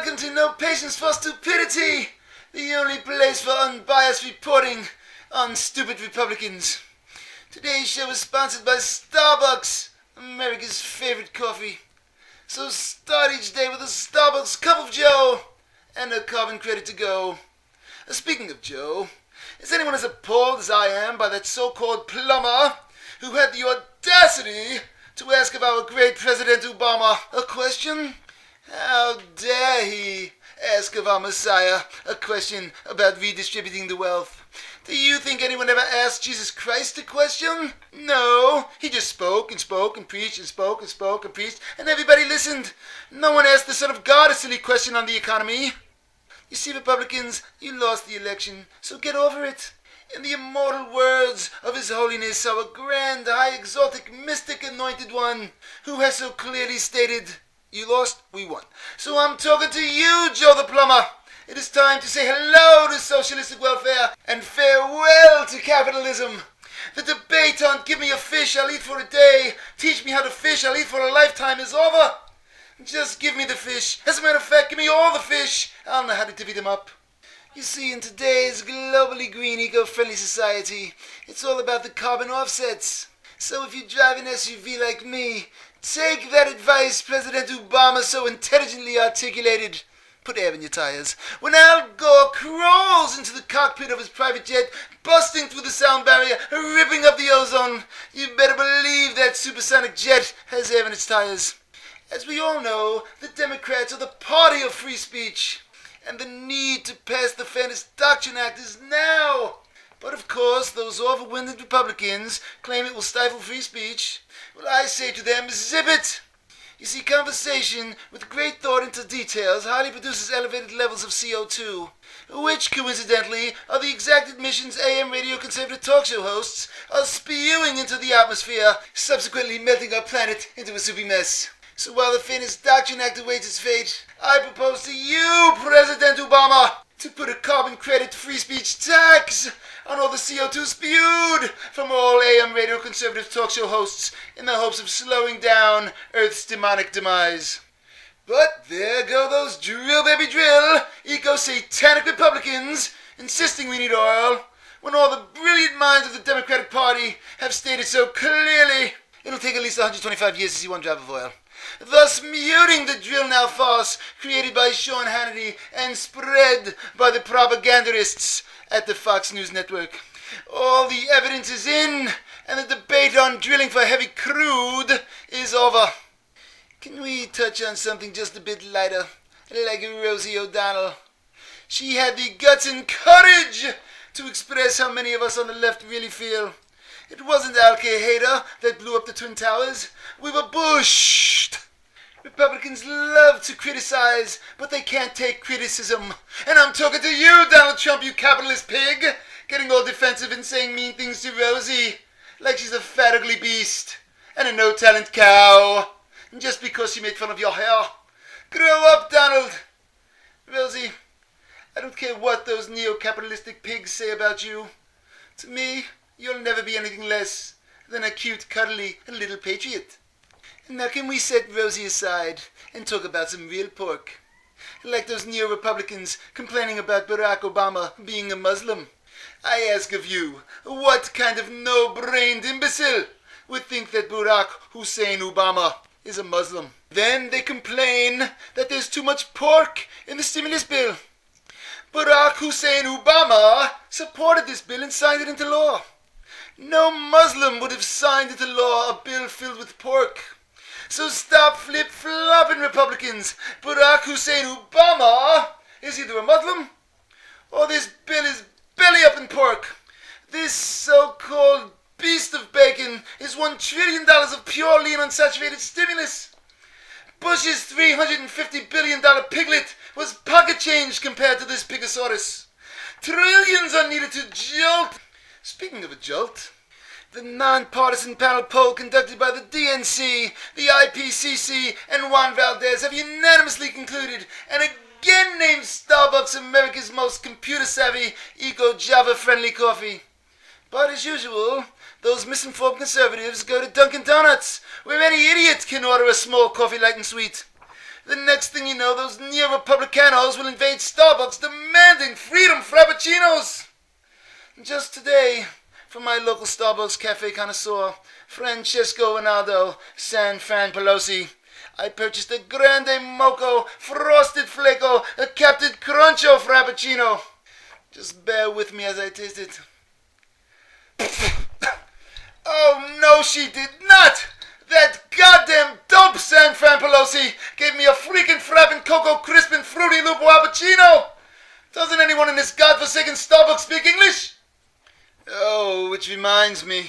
Welcome to No Patience for Stupidity, the only place for unbiased reporting on stupid Republicans. Today's show is sponsored by Starbucks, America's favorite coffee. So start each day with a Starbucks cup of Joe and a carbon credit to go. Speaking of Joe, is anyone as appalled as I am by that so-called plumber who had the audacity to ask of our great President Obama a question? How dare he ask of our Messiah a question about redistributing the wealth? Do you think anyone ever asked Jesus Christ a question? No, he just spoke and spoke and preached and spoke and spoke and preached, and everybody listened. No one asked the Son of God a silly question on the economy. You see, Republicans, you lost the election, so get over it. In the immortal words of His Holiness, our grand, high, exalted, mystic, anointed one, who has so clearly stated, you lost, we won. So I'm talking to you, Joe the Plumber. It is time to say hello to socialistic welfare and farewell to capitalism. The debate on give me a fish, I'll eat for a day, teach me how to fish, I'll eat for a lifetime is over. Just give me the fish. As a matter of fact, give me all the fish. I'll know how to divvy them up. You see, in today's globally green, eco-friendly society, it's all about the carbon offsets. So if you drive an SUV like me, take that advice President Obama so intelligently articulated. Put air in your tires. When Al Gore crawls into the cockpit of his private jet, busting through the sound barrier, ripping up the ozone, you better believe that supersonic jet has air in its tires. As we all know, the Democrats are the party of free speech, and the need to pass the Fairness Doctrine Act is now. But of course, those overwinded Republicans claim it will stifle free speech. Well, I say to them, zip it! You see, conversation with great thought into details highly produces elevated levels of CO2, which, coincidentally, are the exact admissions AM radio conservative talk show hosts are spewing into the atmosphere, subsequently melting our planet into a soupy mess. So while the Fairness Doctrine Act awaits its fate, I propose to you, President Obama, to put a carbon credit free speech tax on all the CO2 spewed from all AM radio conservative talk show hosts in the hopes of slowing down Earth's demonic demise. But there go those drill baby drill, eco-satanic Republicans insisting we need oil, when all the brilliant minds of the Democratic Party have stated so clearly it'll take at least 125 years to see one drop of oil, thus muting the drill now farce created by Sean Hannity and spread by the propagandists at the Fox News Network. All the evidence is in, and the debate on drilling for heavy crude is over. Can we touch on something just a bit lighter, like Rosie O'Donnell? She had the guts and courage to express how many of us on the left really feel. It wasn't Al-Qaeda that blew up the Twin Towers. We were bushed. Republicans love to criticize, but they can't take criticism. And I'm talking to you, Donald Trump, you capitalist pig, getting all defensive and saying mean things to Rosie, like she's a fat, ugly beast and a no-talent cow, just because she made fun of your hair. Grow up, Donald. Rosie, I don't care what those neo-capitalistic pigs say about you. To me, you'll never be anything less than a cute, cuddly little patriot. Now can we set Rosie aside and talk about some real pork? Like those neo-Republicans complaining about Barack Obama being a Muslim. I ask of you, what kind of no-brained imbecile would think that Barack Hussein Obama is a Muslim? Then they complain that there's too much pork in the stimulus bill. Barack Hussein Obama supported this bill and signed it into law. No Muslim would have signed into law a bill filled with pork. So stop flip-flopping, Republicans. Barack Hussein Obama is either a Muslim or this bill is belly up in pork. This so-called beast of bacon is $1 trillion of pure lean unsaturated stimulus. Bush's $350 billion piglet was pocket change compared to this Pigosaurus. Trillions are needed to jolt. Speaking of a jolt, the non-partisan panel poll conducted by the DNC, the IPCC, and Juan Valdez have unanimously concluded and again named Starbucks America's most computer-savvy, eco-Java-friendly coffee. But as usual, those misinformed conservatives go to Dunkin' Donuts, where any idiot can order a small coffee light and sweet. The next thing you know, those neo-republicanos will invade Starbucks demanding freedom frappuccinos. Just today, from my local Starbucks cafe connoisseur, Francesco Ronaldo San Fran Pelosi, I purchased a Grande Moco Frosted Flaco a Captain Cruncho Frappuccino. Just bear with me as I taste it. Oh no, she did not! That goddamn dope San Fran Pelosi gave me a freaking frappin' Cocoa Crispin Fruity Lupo Appuccino! Doesn't anyone in this godforsaken Starbucks speak English? Oh, which reminds me.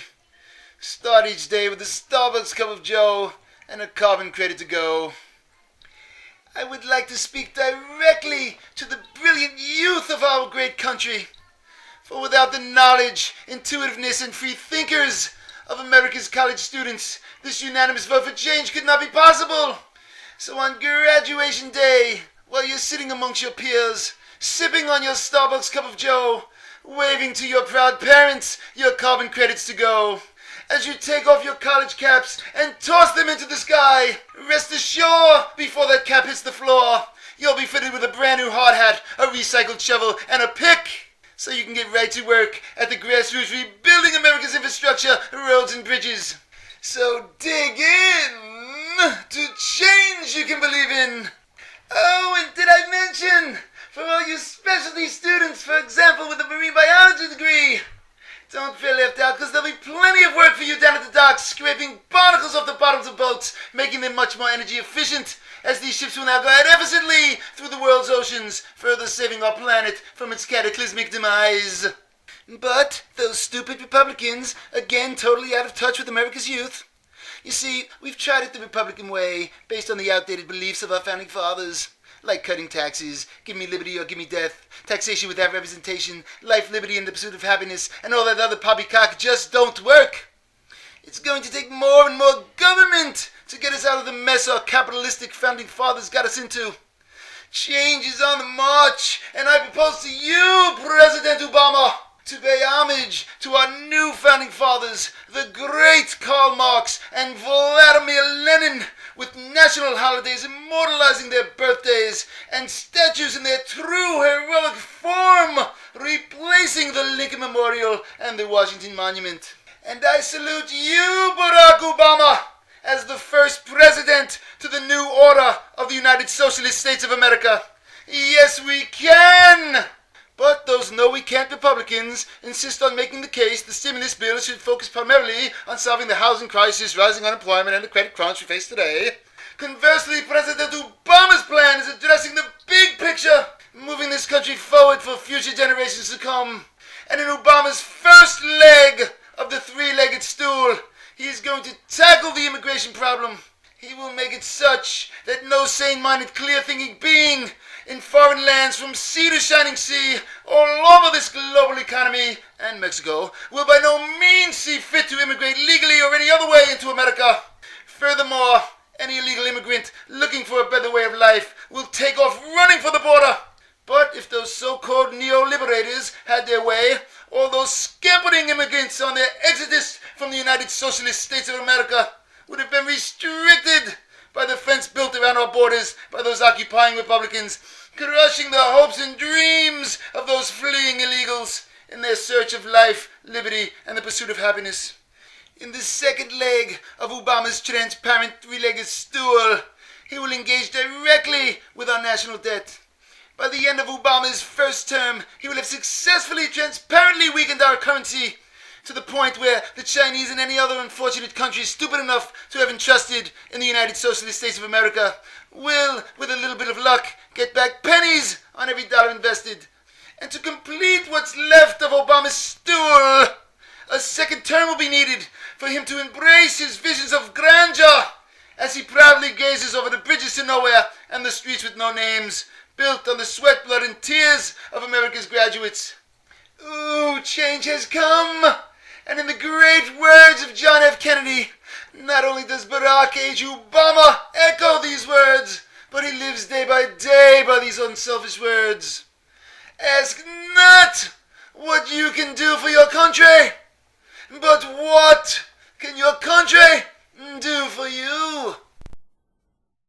Start each day with a Starbucks cup of joe and a carbon credit to go. I would like to speak directly to the brilliant youth of our great country. For without the knowledge, intuitiveness, and free thinkers of America's college students, this unanimous vote for change could not be possible. So on graduation day, while you're sitting amongst your peers, sipping on your Starbucks cup of joe, waving to your proud parents your carbon credits to go, as you take off your college caps and toss them into the sky, rest assured before that cap hits the floor, you'll be fitted with a brand new hard hat, a recycled shovel, and a pick, so you can get right to work at the grassroots rebuilding America's infrastructure, roads, and bridges. So dig in to change you can believe in. Oh, and did I mention, for all you specialty students, for example, with a marine biology degree, don't feel left out, because there'll be plenty of work for you down at the docks, scraping barnacles off the bottoms of boats, making them much more energy efficient, as these ships will now glide effortlessly through the world's oceans, further saving our planet from its cataclysmic demise. But those stupid Republicans, again totally out of touch with America's youth. You see, we've tried it the Republican way, based on the outdated beliefs of our founding fathers. Like cutting taxes, give me liberty or give me death, taxation without representation, life, liberty, and the pursuit of happiness, and all that other poppycock just don't work. It's going to take more and more government to get us out of the mess our capitalistic founding fathers got us into. Change is on the march, and I propose to you, President Obama, to pay homage to our new founding fathers, the great Karl Marx and Vladimir Lenin, with national holidays immortalizing their birthdays and statues in their true heroic form, replacing the Lincoln Memorial and the Washington Monument. And I salute you, Barack Obama, as the first president to the new order of the United Socialist States of America. Yes, we can! But those no-we-can't Republicans insist on making the case the stimulus bill should focus primarily on solving the housing crisis, rising unemployment, and the credit crunch we face today. Conversely, President Obama's plan is addressing the big picture, moving this country forward for future generations to come. And in Obama's first leg of the three-legged stool, he is going to tackle the immigration problem. He will make it such that no sane-minded, clear-thinking being in foreign lands from sea to shining sea all over this global economy and Mexico will by no means see fit to immigrate legally or any other way into America. Furthermore, any illegal immigrant looking for a better way of life will take off running for the border. But if those so-called neo-liberators had their way, all those scampering immigrants on their exodus from the United Socialist States of America would have been restricted by the fence built around our borders by those occupying Republicans, crushing the hopes and dreams of those fleeing illegals in their search of life, liberty, and the pursuit of happiness. In the second leg of Obama's transparent three-legged stool, he will engage directly with our national debt. By the end of Obama's first term, he will have successfully transparently weakened our currency to the point where the Chinese and any other unfortunate country stupid enough to have entrusted in the United Socialist States of America will, with a little bit of luck, get back pennies on every dollar invested. And to complete what's left of Obama's stool, a second term will be needed for him to embrace his visions of grandeur as he proudly gazes over the bridges to nowhere and the streets with no names, built on the sweat, blood, and tears of America's graduates. Ooh, change has come! And in the great words of John F. Kennedy, not only does Barack H. Obama echo these words, but he lives day by these unselfish words. Ask not what you can do for your country, but what can your country do for you?